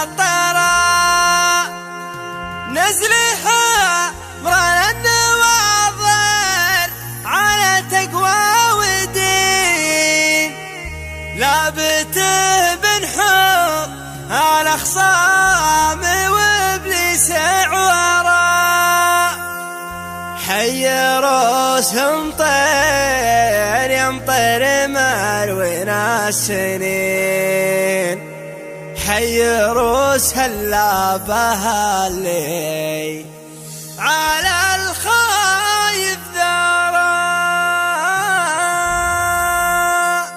الطراء نزلها مران النواظر على تقوى ودين لابته بنحور على خصام وابليس عوراء حي روسهم طير يمطر مروينا السنين حي روس هلا بهاللي على الخايف ذراء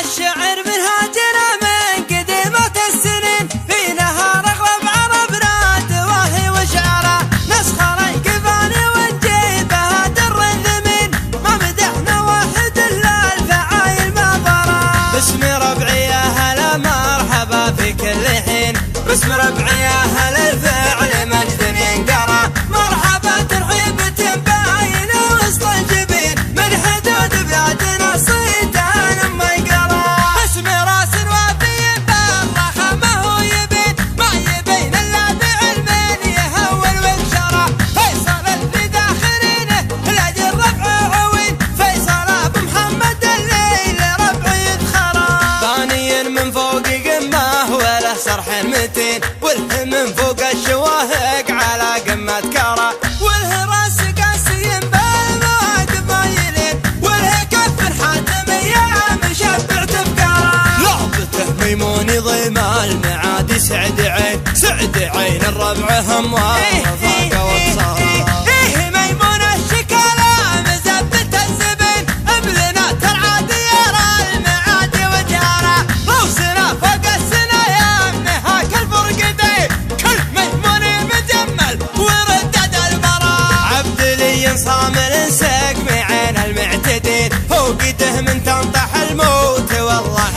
الشعر منهاجنا من قديمة السنين في نهار اغلب عربنا دواهي وشعراء نسخر القفاني ونجيبها در ذمين ما مدحنا واحد الا الفعايل ما ضرا باسم ربعي يا هلا مرحبا في كل حين باسم ربعي يا هلا الفعل مجد ينقرا مرحبا ترحيبة باينة وسط الجبين من حدود بلادنا صيتان ما يقرا اسم راس وافي بالرخا ما هو يبين ما يبين الا بعلمين يهول ويكشرا فيصل اللي داخلينه لاجل ربع عوين فيصل ابو محمد الليل ربع يدخرا ثانيا من فوق قمه وله صرح متين وله من فوق الشواهق على قمة كرة وله راس قاسي بالمواقف مايلين وله كف حاتم ايام مشبع تفكاره لعبته ميموني ضيم المعادي سعد عين الربع هم وفاق وبصاره ميمون الشكالة مزبت الزبين ابذنات العادي يرى المعادي وجاره روسنا فوق السنة يا امنها كالفرقدين كل ميموني مجمل وردد البراء عبد لي صامل سقم عين المعتدين فوقده من تنطح الموت والله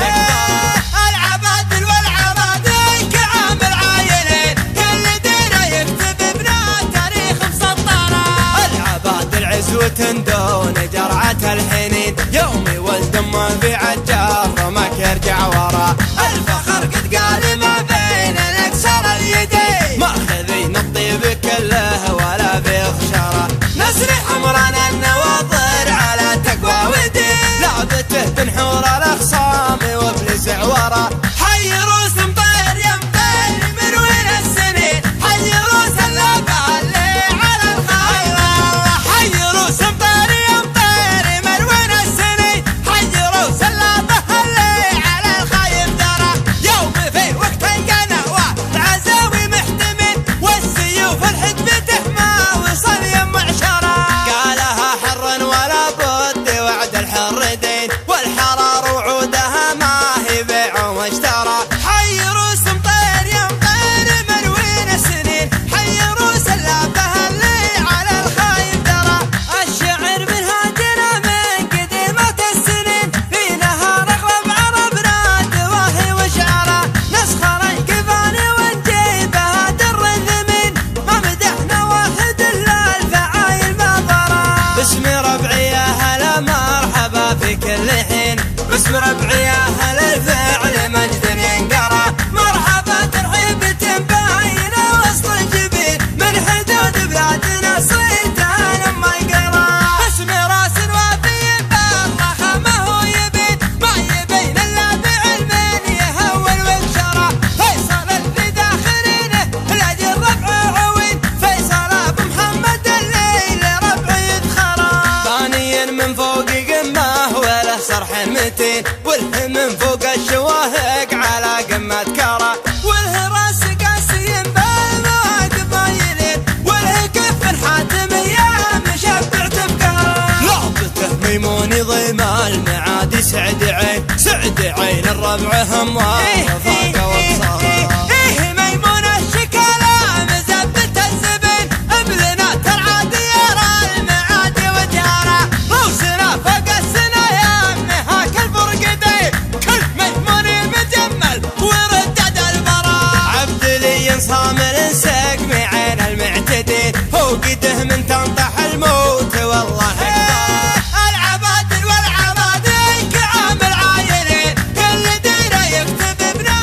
العبادل والعبادل كعامل عايلين كل ديره يكتب ابنه تاريخ مسطره العبادل عزوة دون جرعة الحنين يومي ولد ما في عجار ما يرجع ورا الفخر قد قال ما بين الاكسر اليدين ماخذين الطيب كله ولا بخشره نسري حمران النواظر على تقوى ودين لعبته تنحور الاخصام وابليس عوره حي روس مطير يمطير من وين السنين حي روس اللابه اللي على الخايف حي روس مطير يمطير من وين السنين حي روس اللابه اللي على الخايف درى يوم في وقت القنوة العزاوي محتمين والسيوف الحد بتحمى وصل يم عشرة قالها حرا ولا بد وعد الحردين والحرار وعودها ما هي بيع واشترى حي روس مطير يمطير من وين السنين حي روس اللابه اللي على الخايف درى الشعر منهاجنا من قديمة السنين في نهار اغلب عربنا دواهي وشعراء نسخر القفاني ونجيبها در ذمين ما مدحنا واحد الا الفعايل ما ضرا باسم ربعي يا هلا مرحبا في كل حين باسم ربعي يا هلا الفعل مجد ينقرا مرحبا ترحيبة باينة وسط الجبين من حدود بلادنا صيتان ما يقرا اسم راس وافي بالرخا ما هو يبين ما يبين الا بعلمين يهول ويكشره فيصل اللي داخلينه لاجل ربع عوين فيصل ابو محمد الليل ربع يدخرا ثانيا من فوق قمه وله صرح متين وله من فوق الشواهق على قمة كرة وله راس قاسي بالمواقف مايلين وله كف حاتم ايام مشبع تفكاره لعبته ميموني ضيم المعادي سعد عين الربع هم وفاق وبصاره ميمون الشكالة مزبت الزبين ابذنات العادي يرى المعادي وجاره روسنا فوق السنة يا امنها كالفرقدين كل ميموني مجمل وردد البراء عبد لي صامل سقم عين المعتدين فوقده من تنطح الموت والله العبادل والعبادل كعامل عايلين كل ديره يكتب ابنه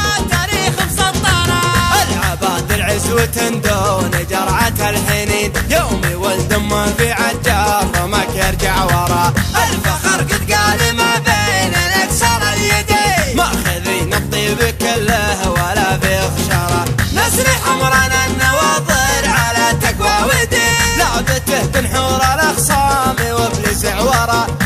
ما في عجار وماك يرجع ورا. الفخر قد قال ما بين نكسر اليدين، ماخذين الطيب كله ولا في خشره. نسرح امرنا النواظر على تقوى ودين، لعبته تنحور الاخصام وابليس عوره.